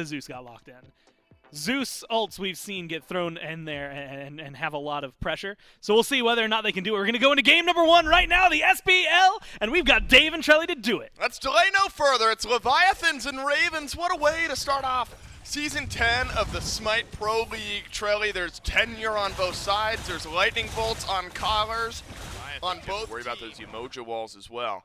Zeus got locked in. Zeus ults we've seen get thrown in there and have a lot of pressure. So we'll see whether or not they can do it. We're going to go into game number 1 right now, the SPL, and we've got Dave and Trelly to do it. Let's delay no further. It's Leviathans and Ravens. What a way to start off Season 10 of the SMITE Pro League. Trelly, there's tenure on both sides. There's lightning bolts on collars on both. Worry about those Umoja walls as well.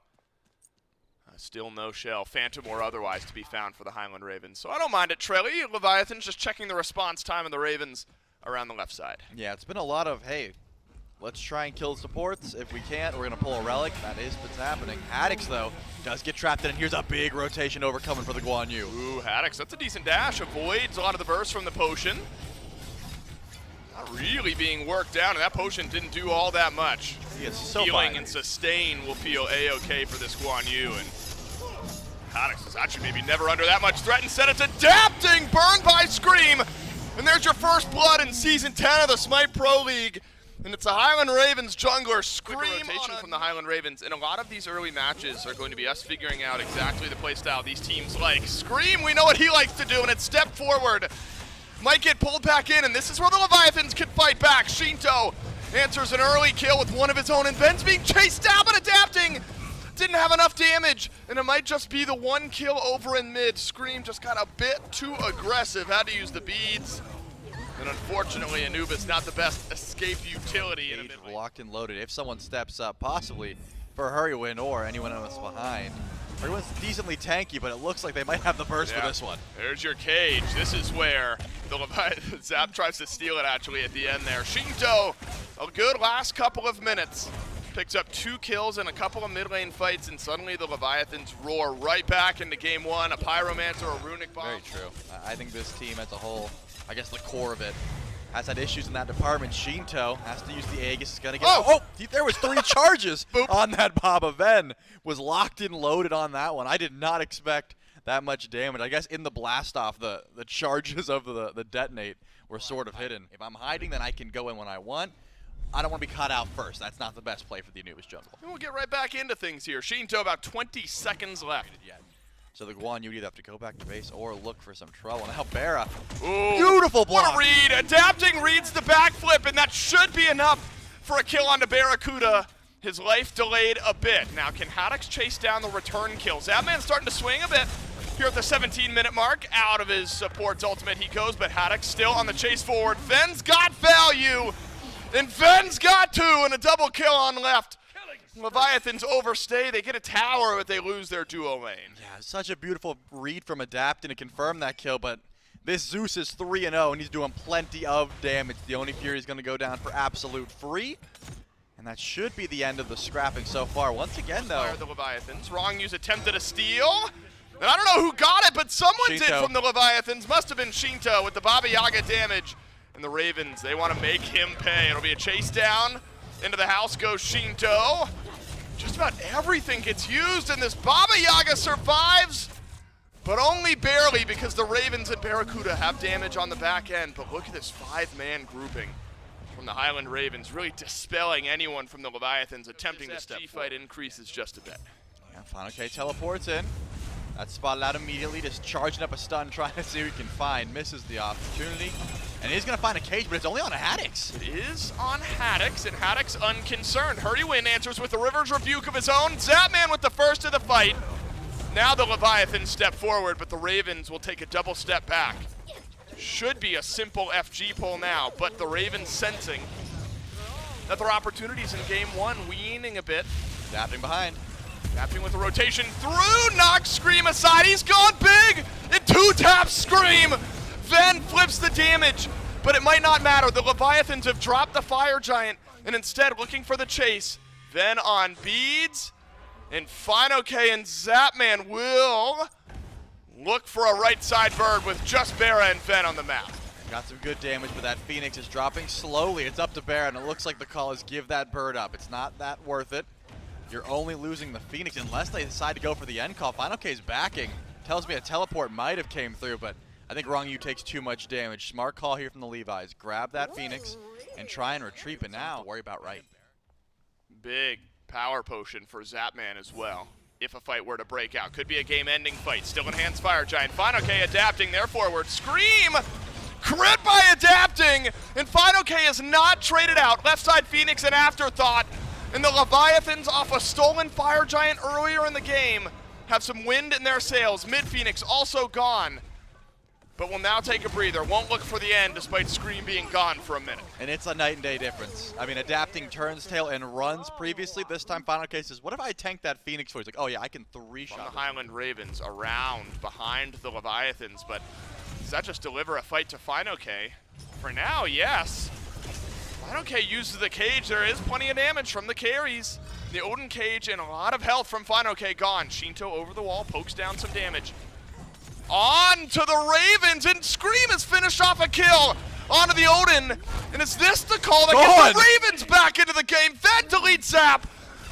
Still no shell, phantom or otherwise, to be found for the Highland Ravens. So I don't mind it, Trelly. Leviathans just checking the response time of the Ravens around the left side. Yeah, it's been a lot of, hey, let's try and kill supports. If we can't, we're going to pull a relic. That is what's happening. Haddix, though, does get trapped in, and here's a big rotation over coming for the Guan Yu. Ooh, Haddix, that's a decent dash. Avoids a lot of the burst from the potion. Not really being worked down, and that potion didn't do all that much. He is so Healing and sustain will feel A-okay for this Guan Yu, and Haddix is actually maybe never under that much threat. Instead, it's adapting, burned by Scream. And there's your first blood in Season 10 of the SMITE Pro League. And it's the Highland Ravens jungler. Scream rotation from the Highland Ravens. And a lot of these early matches are going to be us figuring out exactly the playstyle these teams like. Scream, we know what he likes to do, and it's step forward. Might get pulled back in, and this is where the Leviathans can fight back. Shinto answers an early kill with one of his own, and Ben's being chased down, but adapting. Didn't have enough damage, and it might just be the one kill over in mid. Scream just got a bit too aggressive, had to use the beads. And unfortunately, Anubis not the best escape utility in a mid lane. Locked and loaded. If someone steps up, possibly for Hurrywin or anyone else behind. Hurrywin's decently tanky, but it looks like they might have the burst for this one. There's your cage. This is where the Zap tries to steal it actually at the end there. Shinto, a good last couple of minutes. Picks up 2 kills and a couple of mid lane fights, and suddenly the Leviathans roar right back into game 1. A Pyromancer, a Runic Bomb. Very true. I think this team as a whole, I guess the core of it, has had issues in that department. Shinto has to use the Aegis. Is going to get. Oh, there was 3 charges on that Baba. Ven was locked and loaded on that one. I did not expect that much damage. I guess in the blast off, the charges of the detonate were sort of hidden. If I'm hiding, then I can go in when I want. I don't want to be caught out first. That's not the best play for the Anubis jungle. And we'll get right back into things here. Shinto, about 20 seconds left. So the Guan Yu either have to go back to base or look for some trouble. Now BRZA, ooh, beautiful block. What a read. Adapting reads the backflip, and that should be enough for a kill onto Barraccuda. His life delayed a bit. Now can Haddix chase down the return kill? Zapman's starting to swing a bit here at the 17-minute mark. Out of his support's ultimate he goes, but Haddix still on the chase forward. Ven's got value. And Ven's got 2 and a double kill on left. Leviathans overstay. They get a tower, but they lose their duo lane. Yeah, such a beautiful read from Adapting to confirm that kill, but this Zeus is 3-0, and he's doing plenty of damage. The Oni Fury is going to go down for absolute free, and that should be the end of the scrapping so far. Once again, though. The Leviathans. Wrong use attempted a steal. And I don't know who got it, but someone did from the Leviathans. Must have been Shinto with the Baba Yaga damage. And the Ravens, they want to make him pay. It'll be a chase down. Into the house goes Shinto. Just about everything gets used, and this Baba Yaga survives, but only barely because the Ravens and Barraccuda have damage on the back end. But look at this 5-man grouping from the Highland Ravens, really dispelling anyone from the Leviathans attempting to step forward. Fight increases just a bit. Yeah, Final K teleports in. That's spotted out immediately, just charging up a stun, trying to see who he can find. Misses the opportunity. And he's going to find a cage, but it's only on a Haddix. It is on Haddix, and Haddix unconcerned. Hurrywin answers with the River's Rebuke of his own. Zapman with the first of the fight. Now the Leviathans step forward, but the Ravens will take a double step back. Should be a simple FG pull now, but the Ravens sensing that their opportunities in game 1 weaning a bit. Adapting behind. Adapting with the rotation through, knocks Scream aside. He's gone big! It 2-taps Scream! Ven flips the damage, but it might not matter. The Leviathans have dropped the Fire Giant, and instead looking for the chase. Ven on beads, and Final K and Zapman will look for a right side bird with just BRZA and Ven on the map. Got some good damage, but that Phoenix is dropping slowly. It's up to BRZA, and it looks like the call is give that bird up. It's not that worth it. You're only losing the Phoenix unless they decide to go for the end call. Final K's backing. Tells me a teleport might have came through, but I think Wrong U takes too much damage. Smart call here from the Levi's. Grab that Phoenix and try and retreat, but now worry about right. Big power potion for Zapman as well. if a fight were to break out. Could be a game-ending fight. Still enhanced Fire Giant. FineOK adapting their forward. Scream! Crit by adapting! And FineOK is not traded out. Left side Phoenix an afterthought. And the Leviathans off a stolen Fire Giant earlier in the game have some wind in their sails. Mid Phoenix also gone. But will now take a breather. Won't look for the end despite Scream being gone for a minute. And it's a night and day difference. I mean, adapting turns tail and runs previously. This time, FineOK says, what if I tank that Phoenix for? He's like, oh yeah, I can three-shot From the Highland Ravens around behind the Leviathans. But does that just deliver a fight to FineOK? For now, yes. FineOK uses the cage. There is plenty of damage from the carries. The Odin cage and a lot of health from FineOK gone. Shinto over the wall, pokes down some damage. On to the Ravens, and Scream has finished off a kill onto the Odin. And is this the call that gets the Ravens back into the game? Then delete Zap.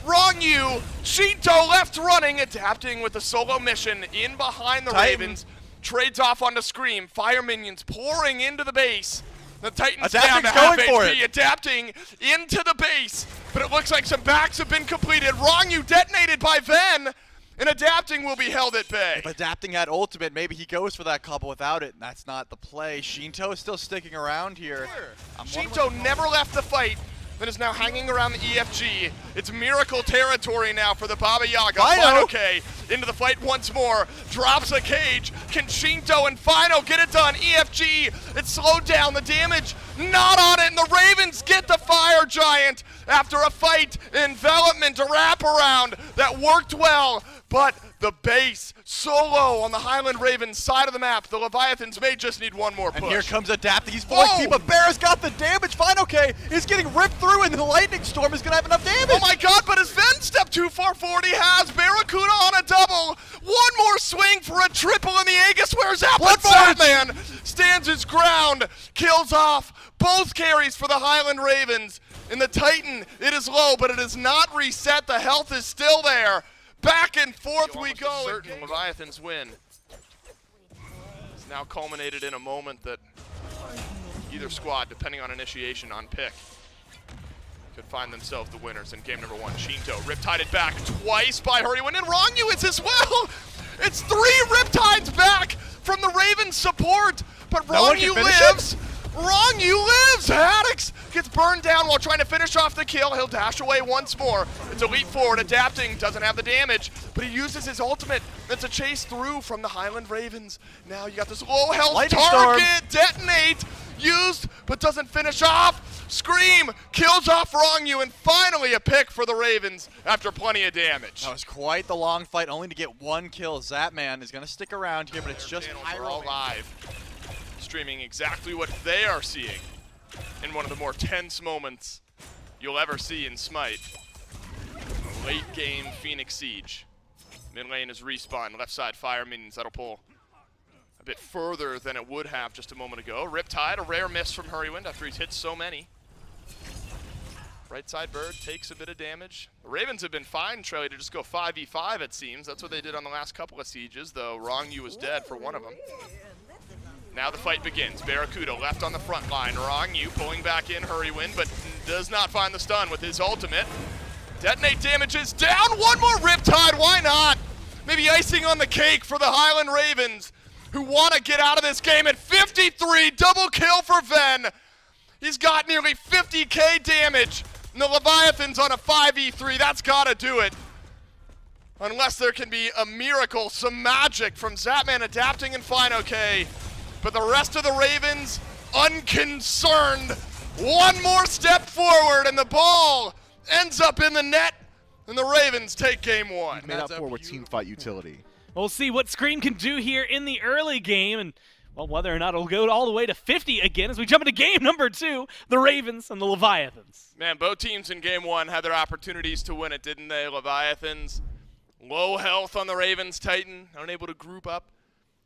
Wrong you. Shinto left running, adapting with the solo mission in behind the Ravens. Trades off onto Scream. Fire minions pouring into the base. The Titans down to half HP, adapting into the base. But it looks like some backs have been completed. Wrong you detonated by Ven. And adapting will be held at bay. If adapting had ultimate, maybe he goes for that couple without it. That's not the play. Shinto is still sticking around here. Shinto never left the fight, and is now hanging around the EFG. It's miracle territory now for the Baba Yaga. FineOK into the fight once more. Drops a cage. Can Shinto and Fino get it done? EFG, it's slowed down. The damage not on it, and the Ravens get the Fire Giant after a fight, envelopment, a wraparound that worked well. But the base solo on the Highland Ravens side of the map. The Leviathans may just need one more push. And here comes adapting. He's forced, but BRZA's got the damage. FineOK is getting ripped through, and the Lightning Storm is going to have enough damage. Oh my god, but his Ven step too far forward. He has Barraccuda on a double. One more swing for a triple in the Aegis. Where's Zapman? Stands his ground. Kills off both carries for the Highland Ravens. In the Titan, it is low, but it is not reset. The health is still there. Back and forth we go. Certain Leviathans win. It's now culminated in a moment that either squad, depending on initiation on pick, could find themselves the winners in game number one. Shinto riptided back twice by Hurrywin, and Wrong is as well. It's 3 riptides back from the Ravens support, but Wrong lives. Wrong lives. Haddix gets burned down while trying to finish off the kill. He'll dash away once more. It's a leap forward. Adapting doesn't have the damage, but he uses his ultimate. That's a chase through from the Highland Ravens. Now you got this low health Lightning target. Storm. Detonate. Used, but doesn't finish off. Scream kills off Wrong and finally a pick for the Ravens after plenty of damage. That was quite the long fight, only to get 1 kill. Zapman is going to stick around here, but it's just all live. Streaming exactly what they are seeing in one of the more tense moments you'll ever see in Smite. Late game Phoenix Siege. Mid lane is respawn. Left side Fire minions. That'll pull a bit further than it would have just a moment ago. Riptide, a rare miss from Hurrywin after he's hit so many. Right side Bird takes a bit of damage. The Ravens have been fine, Trelly, to just go 5v5 it seems. That's what they did on the last couple of sieges, though Wrong was dead for one of them. Now the fight begins. Barraccuda left on the front line. Wrong pulling back in Hurrywin, but does not find the stun with his ultimate. Detonate damages down. One more Riptide. Why not? Maybe icing on the cake for the Highland Ravens, who want to get out of this game at 53. Double kill for Ven. He's got nearly 50k damage. And the Leviathans on a 5v3. That's got to do it. Unless there can be a miracle, some magic from Zapman adapting and FineOK. But the rest of the Ravens, unconcerned. One more step forward, and the ball ends up in the net, and the Ravens take game one. Made up for with team fight utility. We'll see what Scream can do here in the early game, and well, whether or not it'll go all the way to 50 again as we jump into game number 2, the Ravens and the Leviathans. Man, both teams in game one had their opportunities to win it, didn't they? Leviathans, low health on the Ravens Titan, unable to group up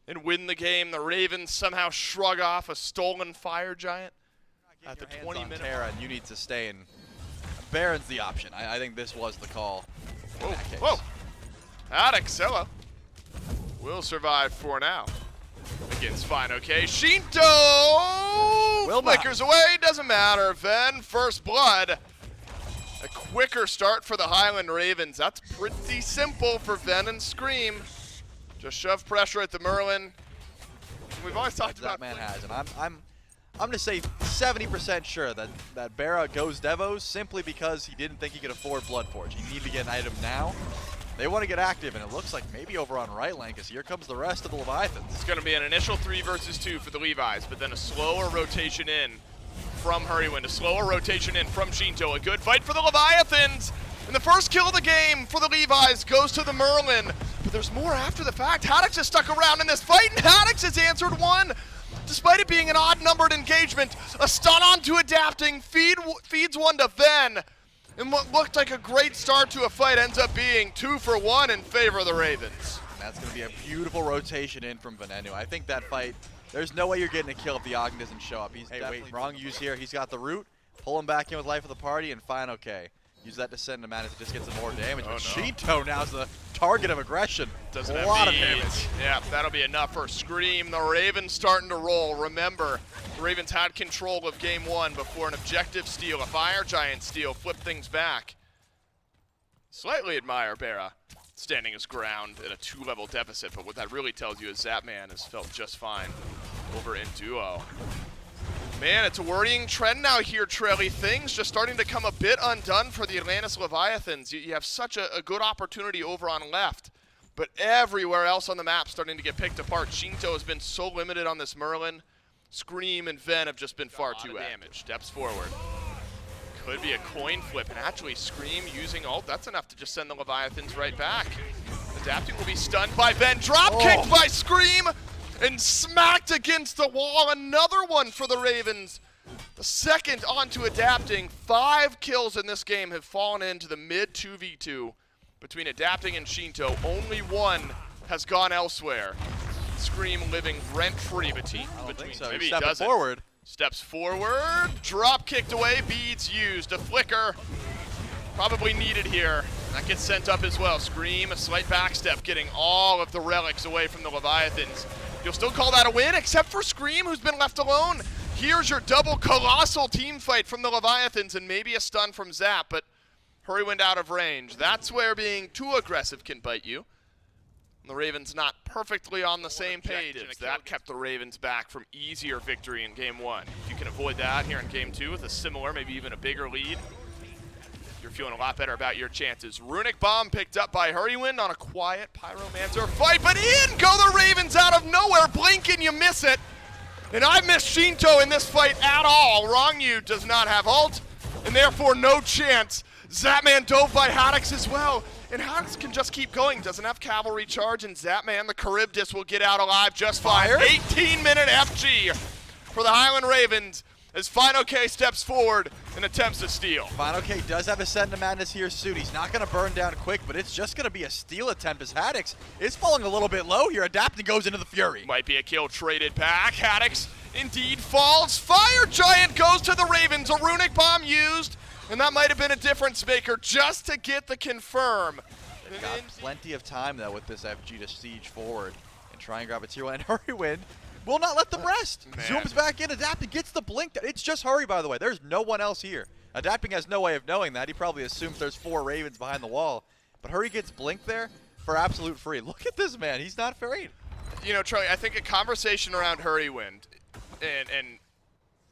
and win the game. The Ravens somehow shrug off a stolen Fire Giant at the 20-minute mark. And you need to stay in. Baron's the option. I think this was the call. Whoa. Adixella will survive for now against FineOK. Shinto flickers away. Doesn't matter. Ven, first blood. A quicker start for the Highland Ravens. That's pretty simple for Ven and Scream. Just shove pressure at the Merlin. We've always talked about Zapman has, and I'm gonna say 70% sure that BRZA goes Devos simply because he didn't think he could afford Bloodforge. He needed to get an item now. They want to get active, and it looks like maybe over on right lane, because here comes the rest of the Leviathans. It's going to be an initial 3 versus 2 for the Levi's, but then a slower rotation in from Hurrywind, a slower rotation in from Shinto. A good fight for the Leviathans, and the first kill of the game for the Levi's goes to the Merlin. But there's more after the fact. Haddox is stuck around in this fight, and Haddox has answered one. Despite it being an odd-numbered engagement, a stun onto Adapting, feeds one to Ven. And what looked like a great start to a fight ends up being 2 for 1 in favor of the Ravens. That's going to be a beautiful rotation in from Venenu. I think that fight, there's no way you're getting a kill if the Ogden doesn't show up. He's wait, wrong use here. He's got the root. Pull him back in with life of the party, and fine, okay. Use that to send him out to just get some more damage. But Shinto now's the target of aggression. Doesn't a lot of have damage. Yeah, that'll be enough for Scream. The Ravens starting to roll. Remember, the Ravens had control of game 1 before an objective steal, a Fire Giant steal, flipped things back. Slightly admire BRZA standing his ground at a 2-level deficit, but what that really tells you is Zapman has felt just fine over in duo. Man, it's a worrying trend now here, Trelly. Things just starting to come a bit undone for the Atlantis Leviathans. You have such a good opportunity over on left, but everywhere else on the map starting to get picked apart. Shinto has been so limited on this Merlin. Scream and Ven have just been far too damaged. Steps forward. Could be a coin flip, and actually Scream using ult. That's enough to just send the Leviathans right back. Adapting will be stunned by Ven. Drop kicked by Scream and smacked against the wall. Another one for the Ravens. The second onto Adapting. 5 kills in this game have fallen into the mid 2v2 between Adapting and Shinto. Only one has gone elsewhere. Scream living rent-free between. So. Maybe he Stepping doesn't. forward. Steps forward, drop kicked away, beads used, a flicker, probably needed here. That gets sent up as well. Scream, a slight backstep, getting all of the relics away from the Leviathans. You'll still call that a win, except for Scream, who's been left alone. Here's your double colossal team fight from the Leviathans, and maybe a stun from Zap, but Hurrywind out of range. That's where being too aggressive can bite you. The Ravens not perfectly on the same page. That kept the Ravens back from easier victory in game 1. If you can avoid that here in game 2 with a similar, maybe even a bigger lead, you're feeling a lot better about your chances. Runic Bomb picked up by Hurrywind on a quiet Pyromancer fight, but in go the Ravens out of nowhere. Blink and you miss it. And I missed Shinto in this fight at all. Wrong you does not have ult, and therefore no chance. Zapman dove by Haddox as well. And Haddox can just keep going, doesn't have cavalry charge, and Zapman, the Charybdis, will get out alive just fine. 18-minute FG for the Highland Ravens as Final K steps forward and attempts to steal. Final K does have a Send to Madness here soon. He's not going to burn down quick, but it's just going to be a steal attempt as Haddox is falling a little bit low here. Adapting goes into the Fury. Might be a kill traded back. Haddox indeed falls. Fire Giant goes to the Ravens. A Runic Bomb used. And that might have been a difference maker just to get the confirm. They've got plenty of time, though, with this FG to siege forward and try and grab a tier 1. And Hurrywind will not let them rest. Zooms back in, Adapting gets the blink. It's just Hurry, by the way. There's no one else here. Adapting has no way of knowing that. He probably assumes there's 4 Ravens behind the wall. But Hurry gets blinked there for absolute free. Look at this man. He's not afraid. You know, Troy, I think a conversation around Hurrywind, and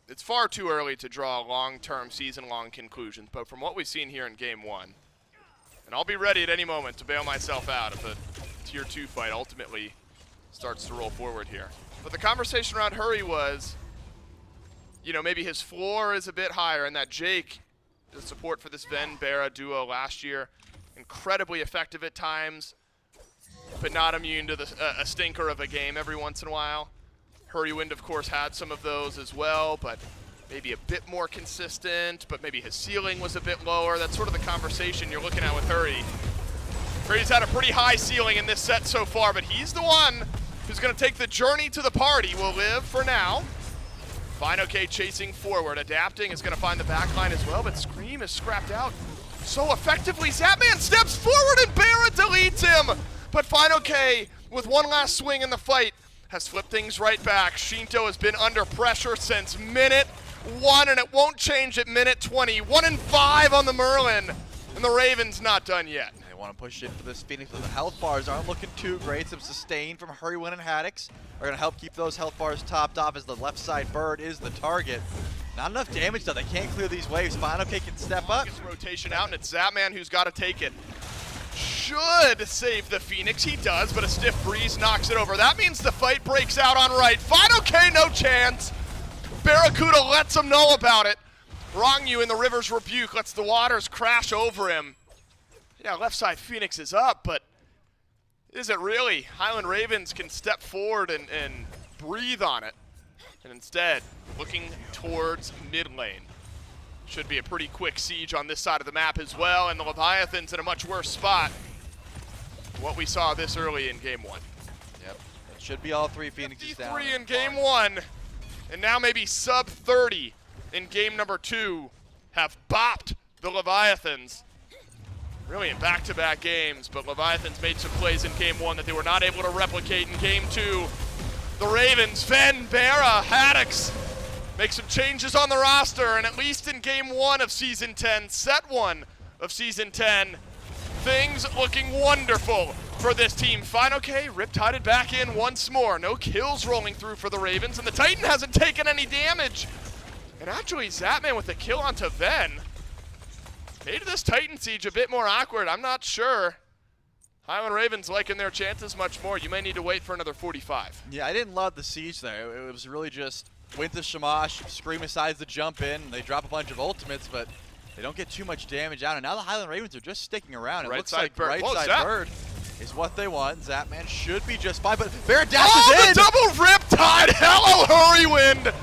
it's far too early to draw long-term, season-long conclusions, but from what we've seen here in Game 1, and I'll be ready at any moment to bail myself out if a Tier 2 fight ultimately starts to roll forward here. But the conversation around Hurry was, you know, maybe his floor is a bit higher, and that Jake, the support for this Ven BRZA duo last year, incredibly effective at times, but not immune to a stinker of a game every once in a while. Hurrywind, of course, had some of those as well, but maybe a bit more consistent, but maybe his ceiling was a bit lower. That's sort of the conversation you're looking at with Hurry. Hurry's had a pretty high ceiling in this set so far, but he's the one who's going to take the journey to the party. Will live for now. Final K chasing forward. Adapting is going to find the back line as well, but Scream is scrapped out so effectively. Zapman steps forward and BRZA deletes him, but Final K, with one last swing in the fight, has flipped things right back. Shinto has been under pressure since minute 1, and it won't change at minute 20. 1 and 5 on the Merlin. and the Ravens not done yet. They want to push in for this Phoenix, but the health bars aren't looking too great. Some sustain from Hurrywin and Haddix are going to help keep those health bars topped off as the left side bird is the target. Not enough damage though, they can't clear these waves. Final K can step up. Gets rotation out, and it's Zapman who's got to take it. Should save the Phoenix, he does, but a stiff breeze knocks it over. That means the fight breaks out on right. Final K, no chance. Barraccuda lets him know about it. Wrong you in the River's Rebuke, lets the waters crash over him. Yeah, left side Phoenix is up, but is it really? Highland Ravens can step forward and breathe on it. And instead, looking towards mid lane. Should be a pretty quick siege on this side of the map as well, and the Leviathans in a much worse spot than what we saw this early in game one. Yep, it should be all three Phoenixes down. 53 in game one, and now maybe sub 30 in game number two have bopped the Leviathans. Really in back-to-back games, but Leviathans made some plays in game one that they were not able to replicate in game two. The Ravens, Ven, BRZA, Haddix, make some changes on the roster, and at least in game one of season 10, set one of season 10, things looking wonderful for this team. Final K riptided back in once more. No kills rolling through for the Ravens, and the Titan hasn't taken any damage. And actually, Zapman with a kill onto Ven made this Titan siege a bit more awkward. I'm not sure. Highland Ravens liking their chances much more. You may need to wait for another 45. Yeah, I didn't love the siege there. It was really just went to Shamash, Scream decides to jump in, they drop a bunch of ultimates, but they don't get too much damage out. And now the Highland Ravens are just sticking around. It Right looks side like bird. right Whoa, side Zap. bird is what they want. Zapman should be just fine, but Bear dashes in. The double riptide. Hello, Hurrywind.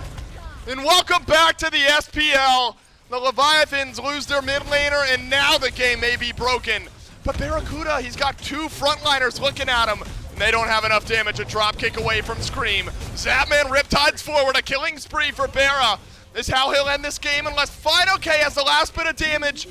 And welcome back to the SPL. The Leviathans lose their mid laner, and now the game may be broken. But Barraccuda, he's got two frontliners looking at him, and they don't have enough damage. A drop kick away from Scream. Zapman riptides forward. A killing spree for BRZA is how he'll end this game unless Final K has the last bit of damage.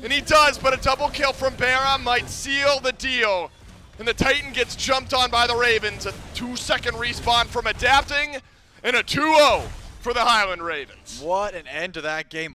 And he does, but a double kill from BRZA might seal the deal. And the Titan gets jumped on by the Ravens. A 2-second respawn from adapting, and a 2-0 for the Highland Ravens. What an end to that game.